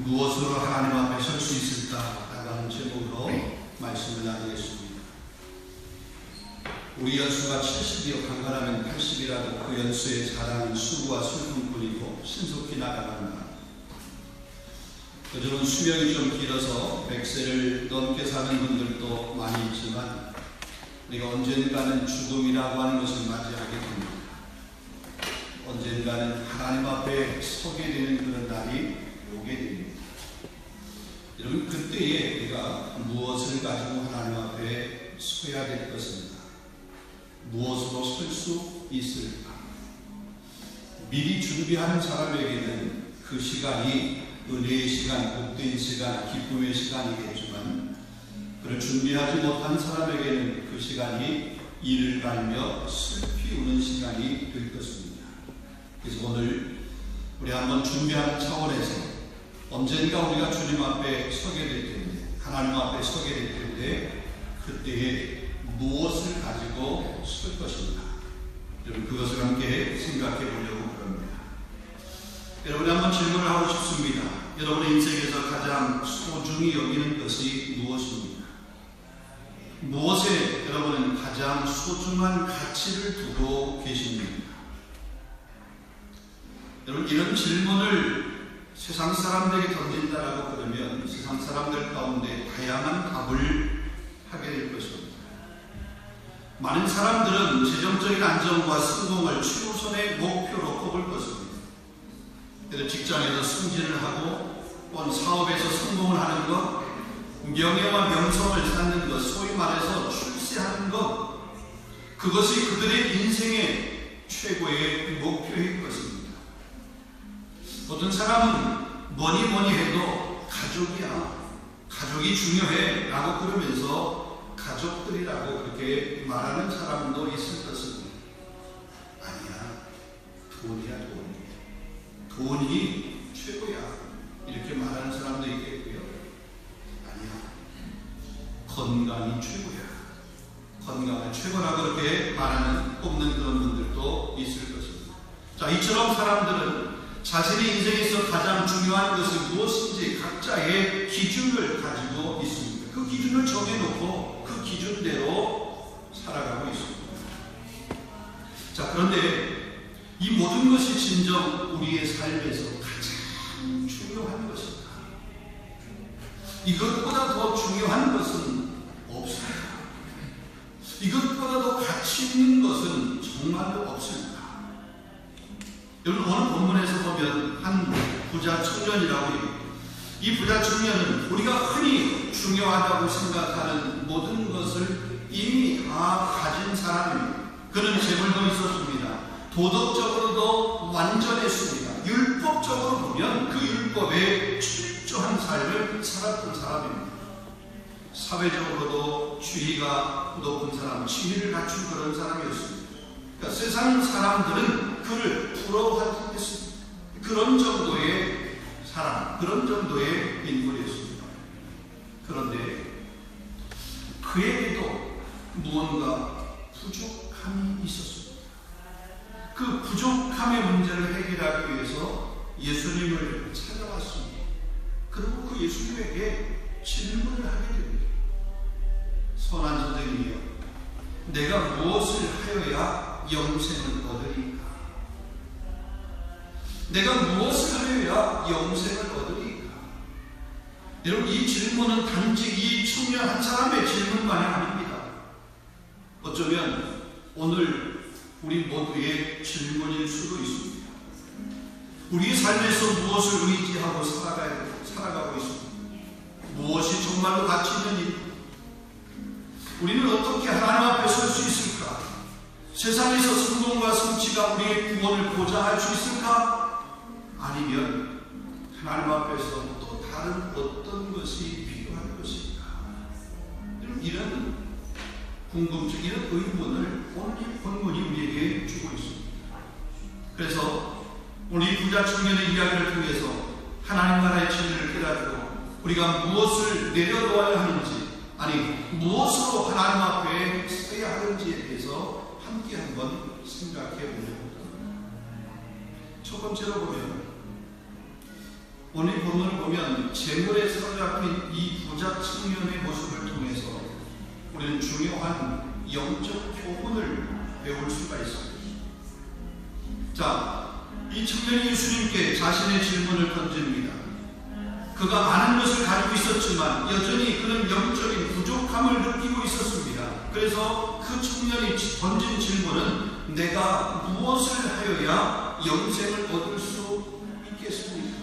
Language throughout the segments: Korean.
무엇으로 하나님 앞에 설 수 있을까라고 하는 제목으로 말씀을 나누겠습니다. 우리 연수가 70이요 강건하면 80이라도 그 연수의 자랑은 수고와 슬픔뿐이고 신속히 나가는다. 요즘은 수명이 좀 길어서 100세를 넘게 사는 분들도 많이 있지만 우리가 언젠가는 죽음이라고 하는 것을 맞이하게 됩니다. 언젠가는 하나님 앞에 서게 되는 그런 날이 오게 됩니다. 여러분, 그때에 우리가 무엇을 가지고 하나님 앞에 서야 될 것인가? 무엇으로 설 수 있을까? 미리 준비하는 사람에게는 그 시간이 은혜의 시간, 복된 시간, 기쁨의 시간이겠지만 그를 준비하지 못한 사람에게는 그 시간이 이를 갈며 슬피 우는 시간이 될 것입니다. 그래서 오늘 우리 한번 준비하는 차원에서 언젠가 우리가 주님 앞에 서게 될 텐데, 하나님 앞에 서게 될 텐데 그때에 무엇을 가지고 설 것인가? 여러분, 그것을 함께 생각해 보려고 합니다. 여러분이 한번 질문을 하고 싶습니다. 여러분의 인생에서 가장 소중히 여기는 것이 무엇입니까? 무엇에 여러분은 가장 소중한 가치를 두고 계십니까? 여러분, 이런 질문을 세상 사람들에게 던진다라고 그러면 세상 사람들 가운데 다양한 답을 하게 될 것입니다. 많은 사람들은 재정적인 안정과 성공을 최우선의 목표로 꼽을 것입니다. 그래서 직장에서 승진을 하고 또는 사업에서 성공을 하는 것, 명예와 명성을 쌓는 것, 소위 말해서 출세하는 것, 그것이 그들의 인생의 최고의 목표일 것입니다. 어떤 사람은 뭐니 해도 가족이 중요해 라고 그러면서 가족들이라고 그렇게 말하는 사람도 있을 것입니다. 아니야, 돈이야. 돈이 최고야 이렇게 말하는 사람도 있겠고요. 아니야, 건강이 최고야. 건강을 최고라고 그렇게 꼽는 그런 분들도 있을 것입니다. 자, 이처럼 사람들은 자신의 인생에서 가장 중요한 것은 무엇인지 각자의 기준을 가지고 있습니다. 그 기준을 정해놓고 그 기준대로 살아가고 있습니다. 자, 그런데 이 모든 것이 진정 우리의 삶에서 가장 중요한 것인가? 이것보다 더 중요한 것은 없습니다. 이것보다 더 가치 있는 것은 정말로 없습니다. 여러분, 오늘 본문에서 보면 한 부자 청년이라고 합니다. 이 부자 청년은 우리가 흔히 중요하다고 생각하는 모든 것을 이미 다 가진 사람입니다. 그는 재물도 있었습니다. 도덕적으로도 완전했습니다. 율법적으로 보면 그 율법에 철저한 삶을 살았던 사람입니다. 사회적으로도 지위가 높은 사람, 지위를 갖춘 그런 사람이었습니다. 그러니까 세상 사람들은 그를 부러워했습니다. 그런 정도의 사람, 그런 정도의 인물이었습니다. 그런데 그에게도 무언가 부족함이 있었습니다. 그 부족함의 문제를 해결하기 위해서 예수님을 찾아왔습니다. 그리고 그 예수님에게 질문을 하게 됩니다. 선한 선생님이여, 내가 무엇을 하여야 영생을 얻으리까? 내가 무엇을 하여야 영생을 얻으리까? 여러분, 이 질문은 단지 이 청년 한 사람의 질문만이 아닙니다. 어쩌면 오늘 우리 모두의 질문일 수도 있습니다. 우리의 삶에서 무엇을 의지하고 살아가고 있습니다. 무엇이 정말로 가치 있는 일? 우리는 어떻게 하나님 앞에 설 수 있을까? 세상에서 성공과 성취가 우리의 구원을 보장할 수 있을까? 아니면 하나님 앞에서 또 다른 어떤 것이 필요한 것일까? 이런 궁금증, 이런 의문을 오늘 이 본문이 우리에게 주고 있습니다. 그래서 오늘 이 부자 청년의 이야기를 통해서 하나님 나라의 진리를 깨닫고 우리가 무엇을 내려놓아야 하는지, 아니 무엇으로 하나님 앞에 서야 하는지에 대해서 함께 한번 생각해 보려고 합니다. 첫 번째로 보면 오늘 본문을 보면 재물에 사로잡힌 이 부자 청년의 모습을 통해서 우리는 중요한 영적 교훈을 배울 수가 있습니다. 자, 이 청년이 예수님께 자신의 질문을 던집니다. 그가 많은 것을 가지고 있었지만 여전히 그는 영적인 부족함을 느끼고 있었습니다. 그래서 그 청년이 던진 질문은 내가 무엇을 하여야 영생을 얻을 수 있겠습니까?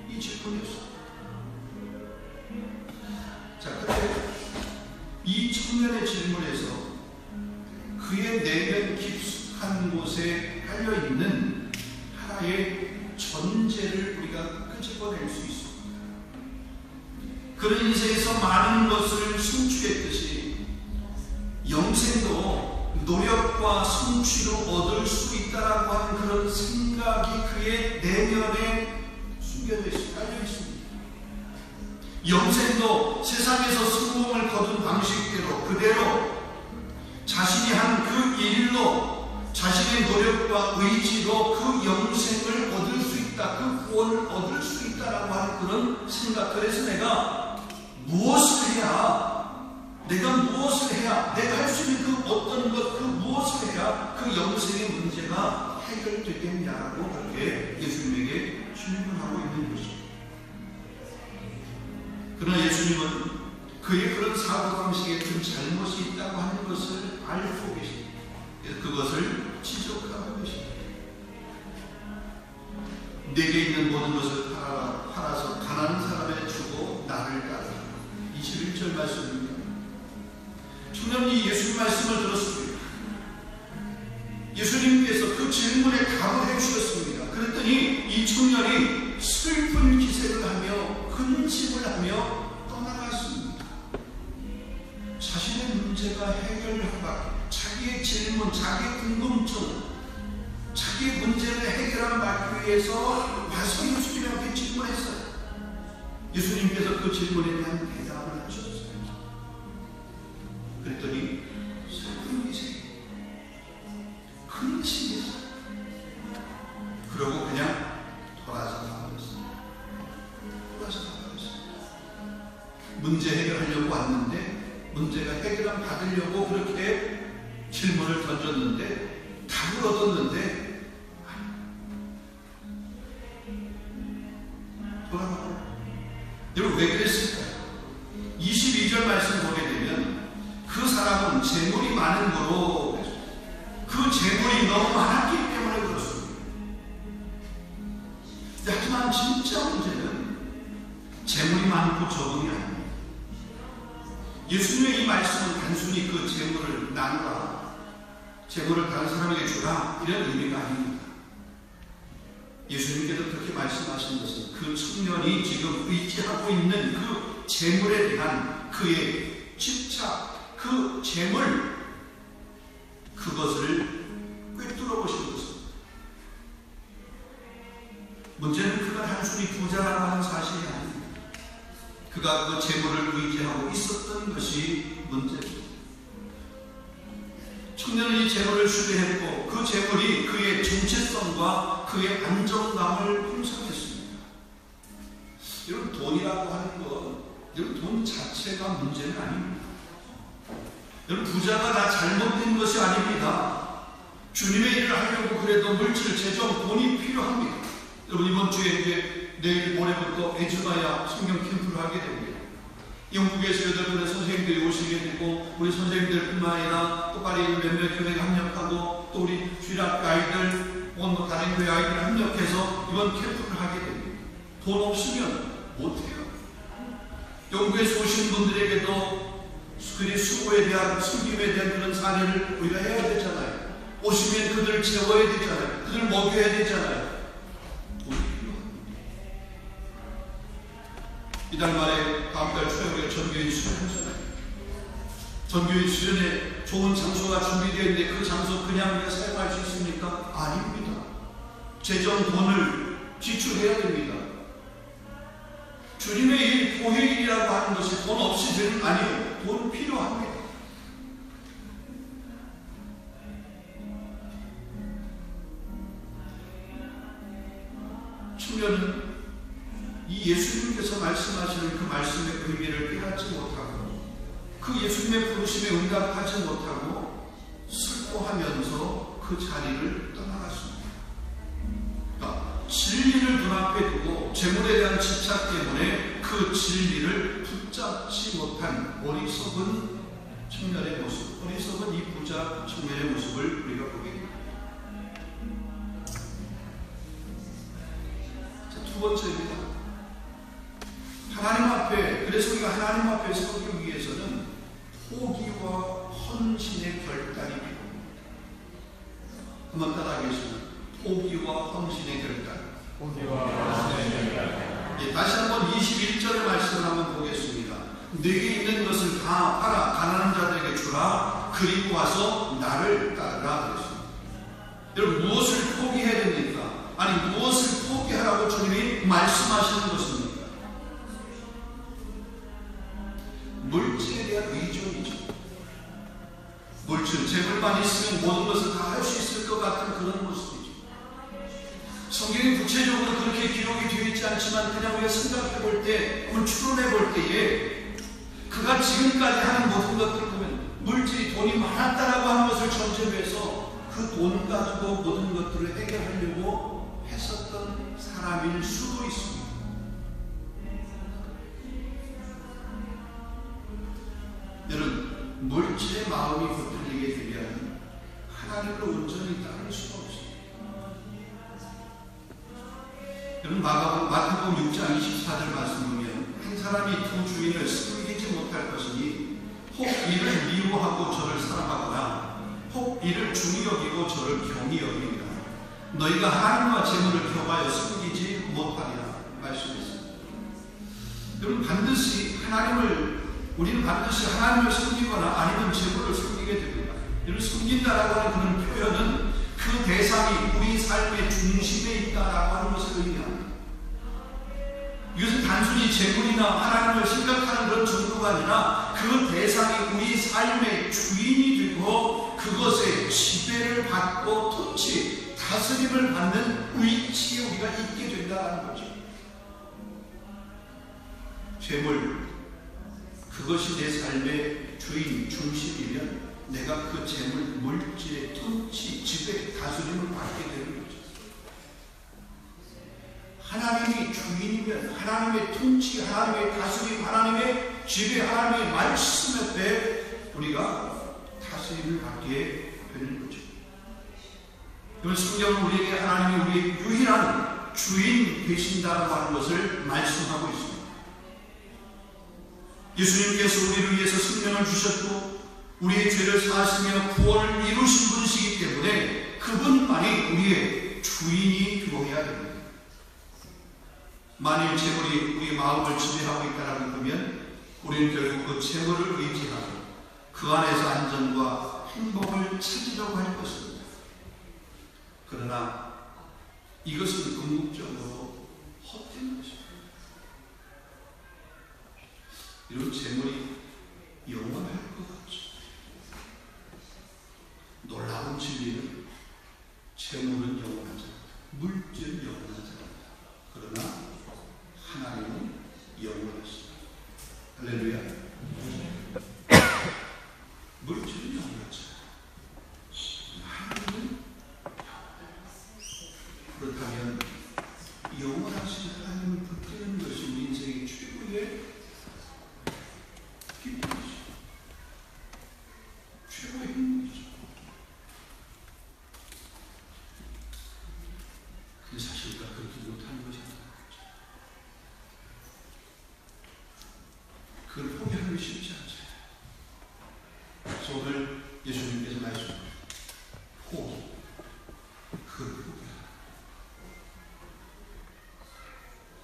이 질문이었습니다. 자, 그런데 이 청년의 질문에서 그의 내면 깊숙한 곳에 깔려있는 하나의 전제를 우리가 끄집어낼 수 있습니다. 그런 인생에서 많은 것을 성취했듯이 영생도 노력과 성취로 얻을 수 있다라고 하는 그런 생각이 그의 내면에 숨겨져 있습니다. 깔려 있습니다. 영생도 세상에서 성공을 거둔 방식대로 그대로 자신이 한 그 일로 자신의 노력과 의지로 그 영생을 얻을 수 있다, 그 구원을 얻을 수 있다라고 하는 그런 생각. 그래서 내가 무엇을 해야, 내가 할 수 있는 그 어떤 것, 그 무엇을 해야 그 영생의 문제가 해결되겠냐라고 그렇게 예수님에게 질문하고 있는 것입니다. 그러나 예수님은 그의 그런 사고방식에 좀 잘못이 있다고 하는 것을 알고 계십니다. 그것을 지적하는 것입니다. 내게 있는 모든 것을 팔아서 가난한 사람에게 주고 나를 따르라. 21절 말씀입니다. 청년이 예수님 말씀을 들었습니다. 예수님께서 그 질문에 답을 해주셨습니다. 그랬더니 이 청년이 슬픈 기색을 하며 근심을 하며 떠나갔습니다. 자신의 문제가 해결하고 자기의 질문, 자기의 궁금증, 자기의 문제를 해결하기 위해서 와서 예수님 앞에 질문했어요. 예수님께서 그 질문에 대한 대답을 하셨어요. 그랬더니 슬픈 기색, 근심했어요. 그러고 그냥 돌아서 가버렸어요. 문제 해결하려고 왔는데 문제가 해결을 받으려고 그렇게 질문을 던졌는데 답을 얻었는데 돌아가고. 여러분 왜 그랬을까요? 22절 말씀 보게 되면 그 사람은 재물이 많은 거로 그 재물이 너무 많았기 때문에 그렇습니다. 하지만 진짜 문제는 재물이 많고 적응이 아닙니다. 예수님의 이 말씀은 단순히 그 재물을 나누라, 재물을 다른 사람에게 주라 이런 의미가 아닙니다. 예수님께서 그렇게 말씀하신 것은 그 청년이 지금 의지하고 있는 그 재물에 대한 그의 집착, 그 재물, 그것을 꿰뚫어 보시는 것입니다. 문제는 그가 단순히 부자라고 하는 사실이 아닙니다. 그가 그 재물을 의지하고 있었던 것이 문제입니다. 청년은 이 재물을 수리했고 그 재물이 그의 정체성과 그의 안정감을 형성했습니다. 여러분 돈이라고 하는 것, 여러분 돈 자체가 문제는 아닙니다. 여러분 부자가 다 잘못된 것이 아닙니다. 주님의 일을 하려고 그래도 물질, 재정, 돈이 필요합니다. 여러분 이번 주에 이제 내일 모레부터 에즈마야 성경 캠프를 하게 됩니다. 영국에서 여덟분의 선생님들이 오시게 되고 우리 선생님들뿐만 아니라 또 파리에 있는 몇몇 교회에 합력하고 또 우리 주일학교 아이들, 다른 교회 아이들 합력해서 이번 캠프를 하게 됩니다. 돈 없으면 못해요. 영국에서 오신 분들에게도 그들의 수고에 대한, 섬김에 대한 그런 사례를 우리가 해야 되잖아요. 오시면 그들을 채워야 되잖아요. 그들을 먹여야 되잖아요. 이달 말에 다음 달 초에 우리가 전교인 수련하잖아요. 전교인 수련에 좋은 장소가 준비되어 있는데 그 장소 그냥 우리가 사용할 수 있습니까? 아닙니다. 재정 돈을 지출해야 됩니다. 주님의 일, 교회 일이라고 하는 것이 돈 없이 되는 아니에요. 돈 필요합니다. 청년은 이 예수님께서 말씀하시는 그 말씀의 의미를 깨닫지 못하고 그 예수님의 부르심에 응답하지 못하고 슬퍼하면서 그 자리를 떠나갔습니다. 그러니까 진리를 눈앞에 두고 재물에 대한 집착 때문에 그 진리를 붙잡지 못한 어리석은 청년의 모습, 어리석은 이 부자 청년의 모습을 우리가 보게 됩니다. 두 번째입니다. 하나님 앞에, 그래서 우리가 하나님 앞에 서기 위해서는 포기와 헌신의 결단이 필요합니다. 한번 따라하겠습니다. 포기와 헌신의 결단. 예, 다시 한번 21절의 말씀을 한번 보겠습니다. 내게 있는 것을 다 팔아 가난한 자들에게 주라. 그리고 와서 나를 따르라 그랬습니다. 여러분, 무엇을 포기해야 됩니까? 아니, 무엇을 포기하라고 주님이 말씀하시는 것입니까? 물질에 대한 의존이죠. 물질, 재물만 있으면 모든 것을 다 할 수 있을 것 같은 그런 모습이죠. 성경이 구체적으로 그렇게 기록이 되어 있지 않지만 그냥 우리가 생각해 볼 때, 한번 추론해 볼 때에 그가 지금까지 하는 모든 것들을 보면 물질이, 돈이 많았다라고 하는 것을 전제로 해서 그 돈 가지고 모든 것들을 해결하려고 했었던 사람일 수도 있습니다. 여러분, 물질의 마음이 붙들리게 되면 하나님을 온전히 따를 수가 없습니다. 여러분, 마태복음 6장 24절 말씀 보면 한 사람이 두 주인을 섬기지 못할 것이니 혹 이를 미워하고 저를 사랑하거나 혹 이를 중히 여기고 저를 경히 여기리라. 너희가 하나님과 재물을 겸하여 섬기지 못하리라 말씀했습니다. 여러분, 우리는 반드시 하나님을 섬기거나 아니면 재물을 섬기게 됩니다. 여러분, 섬긴다라고 하는 그런 표현은 그 대상이 우리 삶의 중심에 있다라고 하는 것을 의미합니다. 이것은 단순히 재물이나 하나님을 생각하는 그런 정도가 아니라 그 대상이 우리 삶의 주인이 되고 그것에 지배를 받고 통치, 다스림을 받는 위치에 우리가 있게 된다는 거죠. 재물, 그것이 내 삶의 주인, 중심이면 내가 그 재물, 물질의 통치, 지배, 다스림을 받게 되는 거죠. 하나님이 주인이면 하나님의 통치, 하나님의 다스림, 하나님의 지배, 하나님의 말씀 앞에 우리가 다스림을 받게 되는 거죠. 그러면 성경은 우리에게 하나님이 우리의 유일한 주인 되신다고 하는 것을 말씀하고 있습니다. 예수님께서 우리를 위해서 생명을 주셨고 우리의 죄를 사하시며 구원을 이루신 분이시기 때문에 그분만이 우리의 주인이 되어야 됩니다. 만일 재물이 우리의 마음을 지배하고 있다고 하면 우리는 결국 그 재물을 의지하고 그 안에서 안전과 행복을 찾으려고 할 것입니다. 그러나 이것은 궁극적으로 헛된 것입니다. 이런 재물이 영원할 것 같죠. 놀라운 진리는 재물은 영원하지 않다. 물질은 영원하지 않다. 그러나 하나님은 영원하십니다. 할렐루야. 물질은 영원하지 않다. 하나님은 그렇다면 영원하신 하나님을 붙드는 것이 우리 인생의 최고의 기쁨이죠. 최고의 행복이죠. 근데 사실 우리가 그렇게 못하는 것이 아니라 그걸 포기하는 게 쉽지 않죠. 그래서 오늘 예수님께서 말씀하셨습니다. 그걸 포기하라.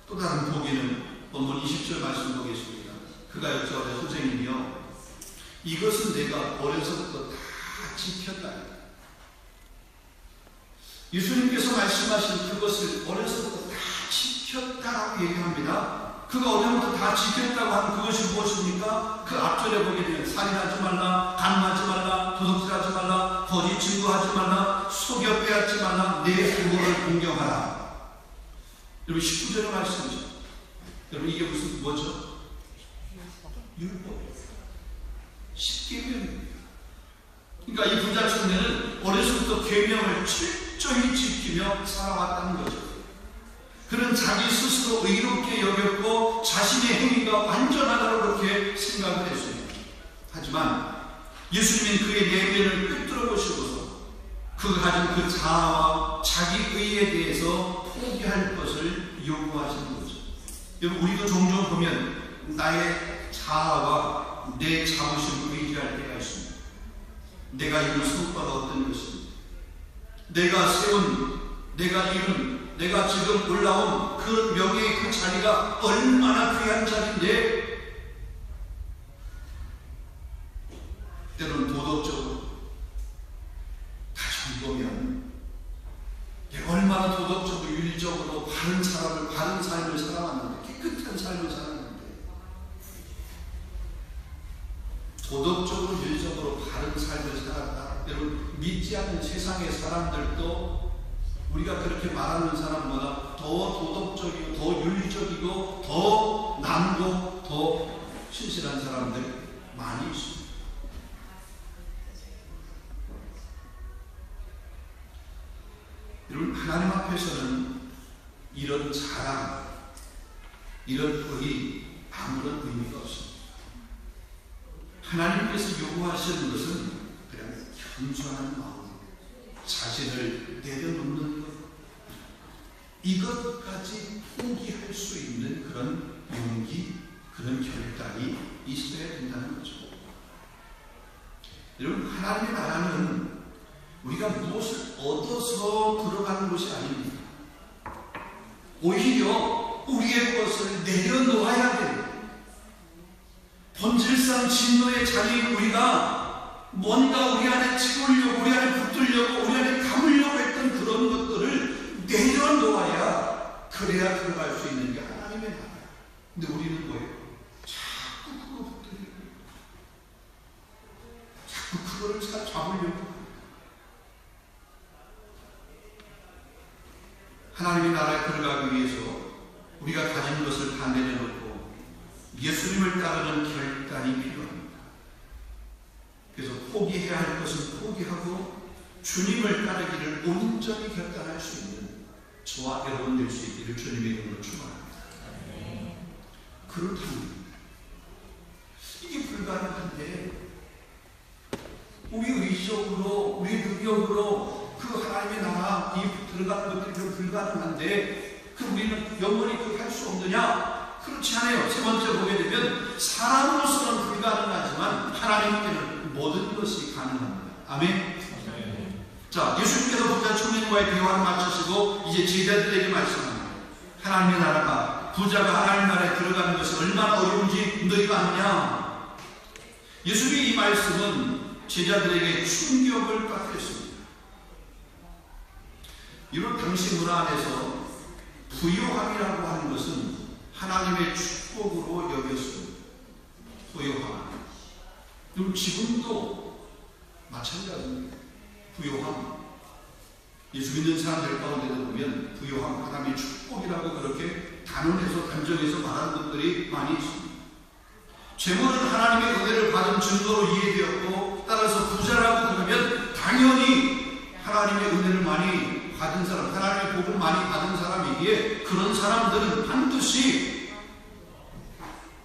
또 다른 포기는 본문 20절 말씀 보겠습니다. 그가 여쭤오되 선생님이요, 이것은 내가 어려서부터 다 지켰다. 예수님께서 말씀하신 그것을 어려서부터 다 지켰다라고 얘기합니다. 그가 어려서부터 다 지켰다고 하는 그것이 무엇입니까? 그 앞절에 보게 되면 살인하지 말라, 간음하지 말라, 도둑질하지 말라, 거짓 증거하지 말라, 속여 빼앗지 말라, 내 부모를 공경하라. 여러분 19절의 말씀이죠. 여러분 이게 무슨 뭐죠? 율법. 10계명입니다. 그러니까 이 부자 청년은 어려서부터 계명을 철저히 지키며 살아왔다는 거죠. 그는 자기 스스로 의롭게 여겼고 자신의 행위가 완전하다고 그렇게 생각을 했습니다. 하지만 예수님은 그의 내면을 꿰뚫어 보시고서 그가 가진 그 자아와 자기 의에 대해서 포기할 것을 요구하시는 거죠. 여러분 우리도 종종 보면 나의 자아와 내 자부심을 의지할 때가 있습니다. 내가 이룬 성과가 어떤 것입니다. 내가 세운, 내가 이룬, 내가 지금 올라온 그 명예의 그 자리가 얼마나 귀한 자리인데 때로는 도덕적으로 다 점보면 내가 얼마나 도덕적으로 윤리적으로 바른 사람을 바른 삶을 살아왔는데 깨끗한 삶을 살았는데 도덕적으로 윤리적으로 바른 삶을 살았다. 여러분 믿지 않는 세상의 사람들도 우리가 그렇게 말하는 사람보다 더 도덕적이고 더 윤리적이고 더 남고 더 신실한 사람들 많이 있습니다. 여러분 하나님 앞에서는 이런 자랑, 이런 의의 아무런 의미가 없습니다. 하나님께서 요구하시는 것은 그냥 겸손한 마음, 자신을 내려놓는 것, 이것까지 포기할 수 있는 그런 용기, 그런 결단이 있어야 된다는 거죠. 여러분 하나님의 나라는 우리가 무엇을 얻어서 들어가는 것이 아닙니다. 오히려 우리의 것을 내려놓아야 돼요. 본질상 진노의 자리인 우리가 뭔가 우리 안에 채우려고, 우리 안에 붙들려고, 우리 안에 담으려고 했던 그런 것들을 내려놓아야 그래야 들어갈 수 있는 게 하나님의 나라예요. 근데 우리는 뭐예요? 자꾸 그거 붙들려고, 자꾸 그거를 잡으려고. 하나님의 나라에 들어가기 위해서 우리가 가진 것을 다 내려놓고 예수님을 따르는 결단이 필요합니다. 그래서 포기해야 할 것은 포기하고 주님을 따르기를 온전히 결단할 수 있는 저와 여러분 될 수 있기를 주님의 이름으로 축원합니다. 그렇다면 이게 불가능한데 우리 의지적으로 우리 능력으로 그 하나님의 나라 이 들어가는 것들이 불가능한데 그 우리는 영원히 그걸 할 수 없느냐? 그렇지 않아요. 세 번째 보게 되면 사람으로서는 불가능하지만 하나님께는 모든 것이 가능합니다. 아멘. 자, 예수님께서 부자 청년과의 대화를 마치시고 이제 제자들에게 말씀합니다. 하나님의 나라가 부자가 하나님 나라에 들어가는 것이 얼마나 어려운지 너희가 아느냐? 예수님의 이 말씀은 제자들에게 충격을 받았습니다. 이런 당시 문화 안에서 부요함이라고 하는 것은 하나님의 축복으로 여겼습니다. 부요함. 그럼 지금도 마찬가지입니다. 부요함. 예수 믿는 사람들 가운데도 보면 부요함, 하나님의 축복이라고 그렇게 단언해서 단정해서 말하는 것들이 많이 있습니다. 재물은 하나님의 은혜를 받은 증거로 이해되었고 따라서 부자라고 그러면 당연히 하나님의 은혜를 많이 받은 사람, 하나님의 복을 많이 받은 사람이기에 그런 사람들은 반드시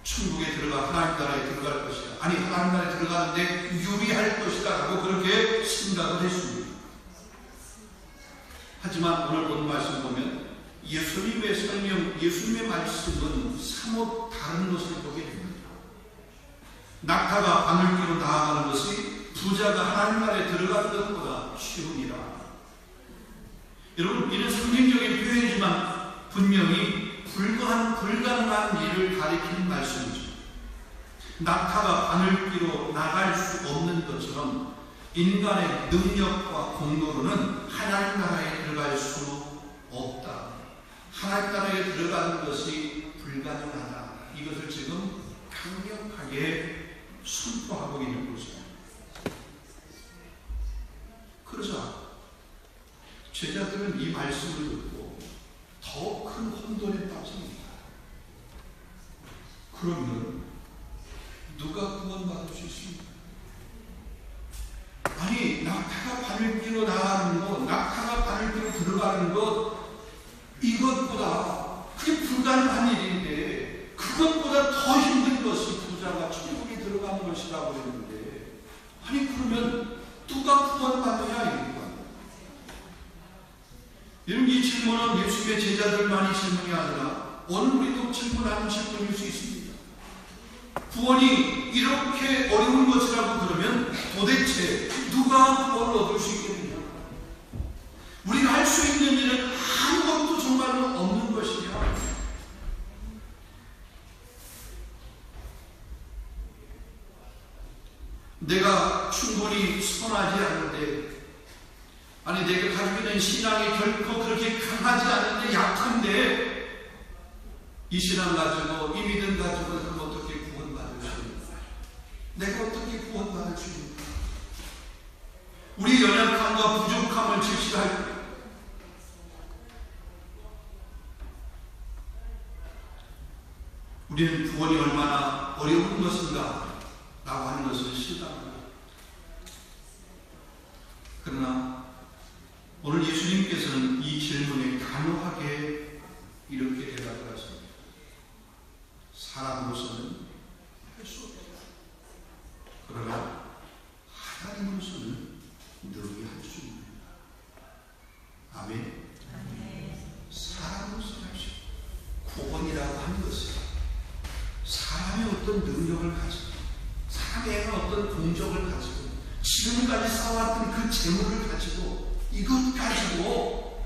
천국에 들어가 하나님 나라에 들어갈 것이다. 아니 하나님 나라에 들어가는데 유리할 것이다 라고 그렇게 생각을 했습니다. 하지만 오늘 본 말씀 보면 예수님의 설명, 예수님의 말씀은 사뭇 다른 것을 보게 됩니다. 낙타가 바늘기로 나아가는 것이 부자가 하나님 나라에 들어가는 것보다 쉬우니라. 여러분 이는 상징적인 표현이지만 분명히 불가능한 일을 가리키는 말씀이죠. 낙타가 바늘기로 나갈 수 없는 것처럼 인간의 능력과 공로로는 하나님 나라에 들어갈 수 없다. 하나님 나라에 들어가는 것이 불가능하다. 이것을 지금 강력하게 선포하고 있는 것입니다. 그러자 제자들은 이 말씀을 듣고 더 큰 혼돈에 빠집니다. 그러면 누가 구원받을 수 있습니까? 아니, 낙타가 바늘 끼러 나가는 것, 낙타가 바늘 끼러 들어가는 것, 이것보다 그게 불가능한 일인데, 그것보다 더 힘든 것이 부자가 천국에 들어가는 것이라고 했는데, 아니 그러면 누가 구원받느냐 이거야. 여러분, 이 질문은 예수님의 제자들만이 질문이 아니라 오늘 우리도 질문하는 질문일 수 있습니다. 구원이 이렇게 어려운 것이라고 그러면 도대체 누가 구원을 얻을 수 있겠느냐? 우리가 할 수 있는 일은 아무것도 정말로 없는 것이냐? 내가 충분히 선하지 않은데, 아니 내가 가지고 있는 신앙이 결코 그렇게 강하지 않은데 약한데, 이 신앙 가지고 이 믿음 가지고 그럼 어떻게 구원받을 수 있는가? 내가 어떻게 구원받을 수 있는가? 우리 연약함과 부족함을 직시할 때 우리는 구원이 얼마나 어려운 것인가 라고 하는 것을 실감합니다. 그러나 오늘 예수님께서는 이 질문에 단호하게 이렇게 대답을 하십니다. 사람으로서는 할 수 없다. 그러나 하나님으로서는 능히 할 수 있습니다. 아멘. 사람으로서 할 수 있다. 구원이라고 하는 것은 사람의 어떤 능력을 가지고, 사람의 어떤 공적을 가지고, 지금까지 쌓아왔던 그 재물을 가지고, 이것 가지고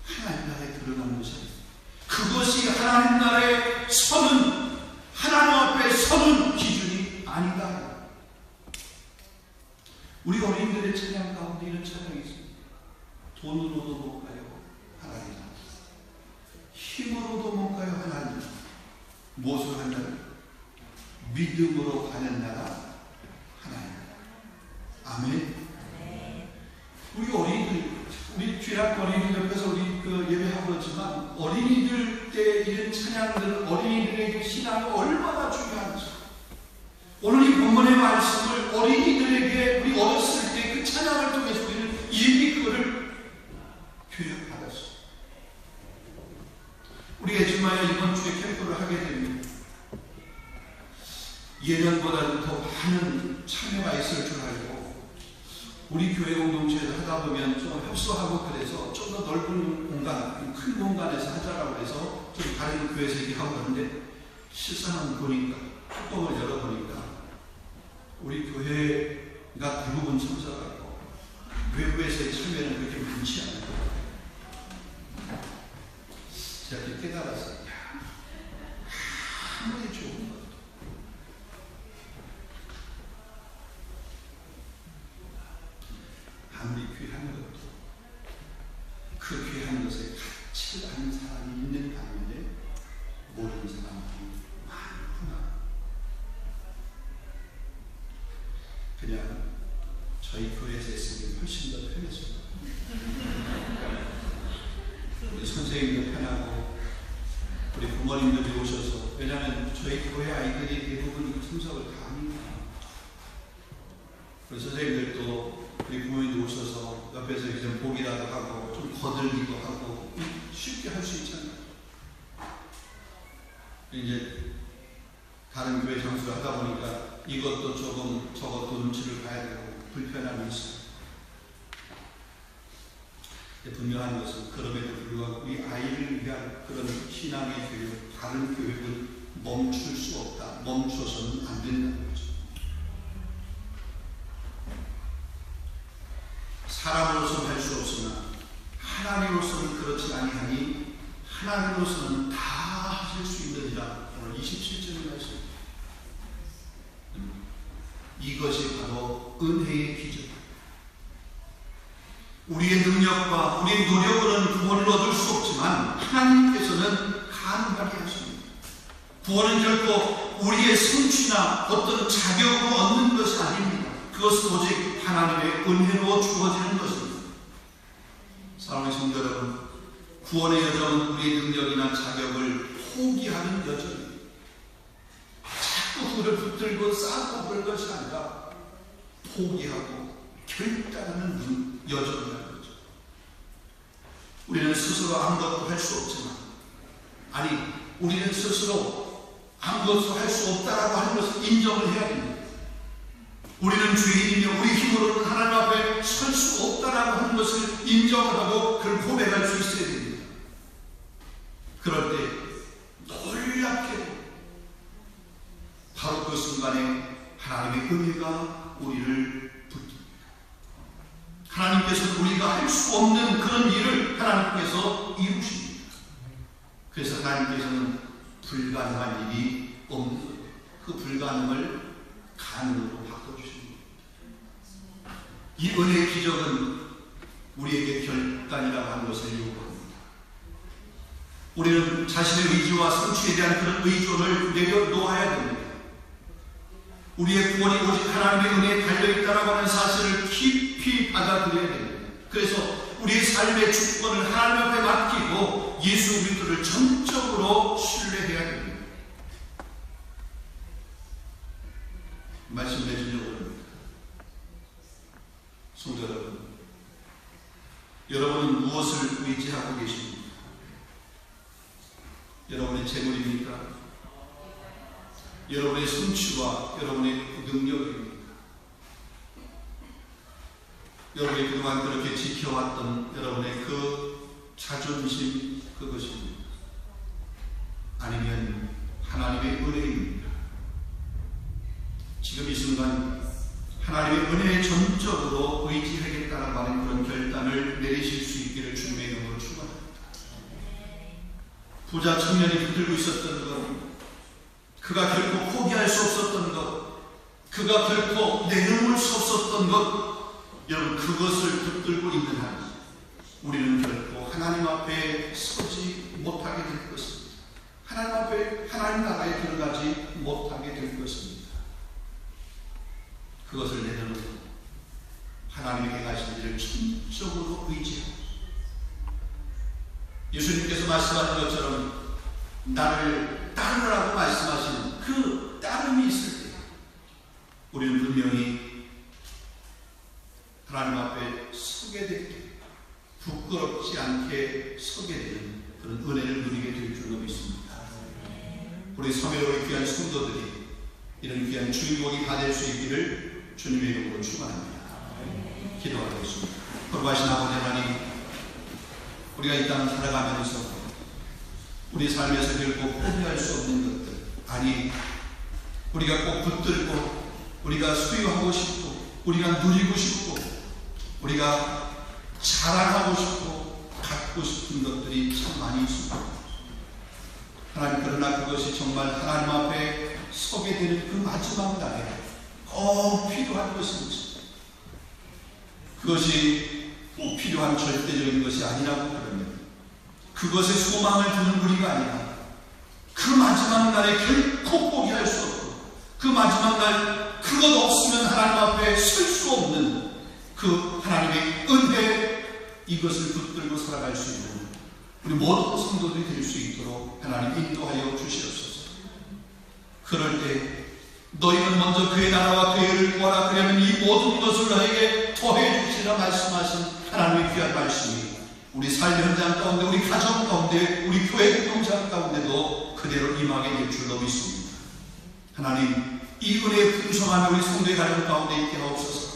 하나님 나라에 들어가는 것이 아닙니다. 그것이 하나님 나라에 서는, 하나님 앞에 서는 기준이 아니다. 우리 어린이들의 찬양 가운데 이런 찬양이 있습니다. 돈으로도 못 가요, 하나님. 힘으로도 못 가요, 하나님. 무엇을 한다는? 믿음으로 가는 나라, 하나님. 아멘. 우리 어린이들, 우리 귀한 어린이들 옆에서 우리 예배하고 있지만, 어린이들 때 이런 찬양들은 어린이들에게 신앙이 얼마나 중요한지. 오늘 이 본문의 말씀을 어린이들에게 우리 어렸을 때 그 찬양을 통해서 우리는 이미 그거를 교육받았어요. 우리 애지마야 이번 주에 캠프를 하게 됩니다. 예년보다는 더 많은 참여가 있을 줄 알고, 우리 교회 공동체에서 하다 보면 좀 협소하고 그래서 좀 더 넓은 공간, 큰 공간에서 하자라고 해서 좀 다른 교회에서 얘기하고 하는데, 실상은 보니까, 뚜껑을 열어보니까 우리 교회가 대부분 참석하고 외부에서의 참여는 그렇게 많지 않아요. 제가 이렇게 깨달았어요. 아무리 좋은 것, 아무리 귀한 것도 그 귀한 것에 가치를 아는 사람이 있는 가운데 모르는 사람들이 많구나. 그냥 저희 교회에서 했으면 훨씬 더 편했습니다. 우리 선생님도 편하고 우리 부모님들이 오셔서, 왜냐하면 저희 교회 아이들이 대부분 참석을 다 합니다. 우리 선생님들도 우리 부모님들 오셔서 옆에서 이렇게 좀 보기라도 하고 좀 거들기도 하고 쉽게 할 수 있잖아요. 이제 다른 교회 장소를 하다 보니까 이것도 조금 저것도 눈치를 봐야 되고 불편함이 있어요. 분명한 것은 그럼에도 불구하고 우리 아이를 위한 그런 신앙의 교육, 다른 교육은 멈출 수 없다. 멈춰서는 안 된다는 거죠. 사람으로서는 할 수 없으나 하나님으로서는 그렇지 아니하니 하나님으로서는 다 하실 수 있느니라. 오늘 27절의 말씀. 이것이 바로 은혜의 기준. 우리의 능력과 우리의 노력으로는 구원을 얻을 수 없지만 하나님께서는 가능하게 하십니다. 구원은 결코 우리의 성취나 어떤 자격으로 얻는 것이 아닙니다. 그것은 오직 하나님의 은혜로 주어지는 것입니다. 사랑하는 성도 여러분, 구원의 여정은 우리의 능력이나 자격을 포기하는 여정입니다. 들고 쌓고 그럴 것이 아니라 포기하고 결단하는 여정이라는 거죠. 우리는 스스로 아무것도 할 수 없지만, 아니, 우리는 스스로 아무것도 할 수 없다라고 하는 것을 인정을 해야 됩니다. 우리는 죄인이며 우리 힘으로는 하나님 앞에 설 수 없다라고 하는 것을 인정을 하고 그걸 고백할 수 있어야 됩니다. 그럴 때 놀랍게도 바로 그 순간에 하나님의 은혜가 우리를 붙듭니다. 하나님께서는 우리가 할 수 없는 그런 일을 하나님께서 이루십니다. 그래서 하나님께서는 불가능한 일이 없는 그 불가능을 가능으로 바꿔주십니다. 이 은혜의 기적은 우리에게 결단이라고 하는 것을 요구합니다. 우리는 자신의 의지와 성취에 대한 그런 의존을 내려놓아야 됩니다. 우리의 구원이 오직 하나님의 은혜에 달려있다라고 하는 사실을 깊이 받아들여야 됩니다. 그래서 우리의 삶의 주권을 하나님 앞에 맡기고 예수 그리스도를 전적으로 신뢰해야 됩니다. 말씀 내주려고 합니다. 성도 여러분, 여러분은 무엇을 의지하고 계십니까? 여러분의 재물입니까? 여러분의 성취와 여러분의 능력입니까? 여러분이 그동안 그렇게 지켜왔던 여러분의 그 자존심, 그것입니까? 아니면 하나님의 은혜입니까? 지금 이 순간 하나님의 은혜에 전적으로 의지하겠다라고 하는 그런 결단을 내리실 수 있기를 주님의 이름으로 축원합니다. 부자 청년이 붙들고 있었던 것, 그가 결코 포기할 수 없었던 것, 그가 결코 내놓을 수 없었던 것, 여러분 그것을 붙들고 있는 한 우리는 결코 하나님 앞에 서지 못하게 될 것입니다. 하나님 앞에, 하나님 나라에 들어가지 못하게 될 것입니다. 그것을 내려놓고 하나님에게 가신 일을 전적으로 의지하고, 예수님께서 말씀하신 것처럼 나를 따르라고 말씀하시는 그 따름이 있을 때 우리는 분명히 하나님 앞에 서게 될 때 부끄럽지 않게 서게 되는 그런 은혜를 누리게 될 줄로 믿습니다. 우리 섬유로의 귀한 성도들이 이런 귀한 주인공이 다 될 수 있기를 주님의 이름으로 축원합니다. 기도하겠습니다. 거룩하신 아버지 하나님, 우리가 이 땅을 살아가면서 우리 삶에서 결코 포기할 수 없는 것들, 아니 우리가 꼭 붙들고 우리가 소유하고 싶고 우리가 누리고 싶고 우리가 자랑하고 싶고 갖고 싶은 것들이 참 많이 있습니다. 하나님, 그러나 그것이 정말 하나님 앞에 서게 되는 그 마지막 날에 꼭 필요한 것인지, 그것이 꼭 필요한 절대적인 것이 아니라고 그러면 그것에 소망을 두는 우리가 아니라 그 마지막 날에 결코 포기할 수 없고 그 마지막 날 그것 없으면 하나님 앞에 설 수 없는 그 하나님의 은혜, 이것을 붙들고 살아갈 수 있는 우리 모든 성도들이 될 수 있도록 하나님 인도하여 주시옵소서. 그럴 때 너희는 먼저 그의 나라와 그의 의를 구하라, 그러면 이 모든 것을 너에게 더해 주시라 말씀하신 하나님의 귀한 말씀이 우리 삶의 현장 가운데, 우리 가정 가운데, 우리 교회 공동체 가운데도 그대로 임하게 될 줄로 믿습니다. 하나님, 이 은혜의 풍성함이 우리 성도의 가정 가운데 있게 하옵소서.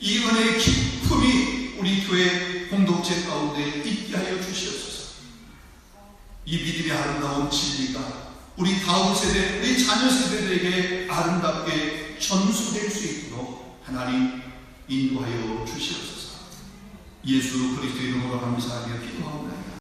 이 은혜의 기쁨이 우리 교회 공동체 가운데 있게 하여 주시옵소서. 이 믿음의 아름다운 진리가 우리 다음 세대, 우리 자녀 세대들에게 아름답게 전수될 수 있도록 하나님 인도하여 주시옵소서. 예수 그리스도의 이름으로 감사하며 기도하옵나이다.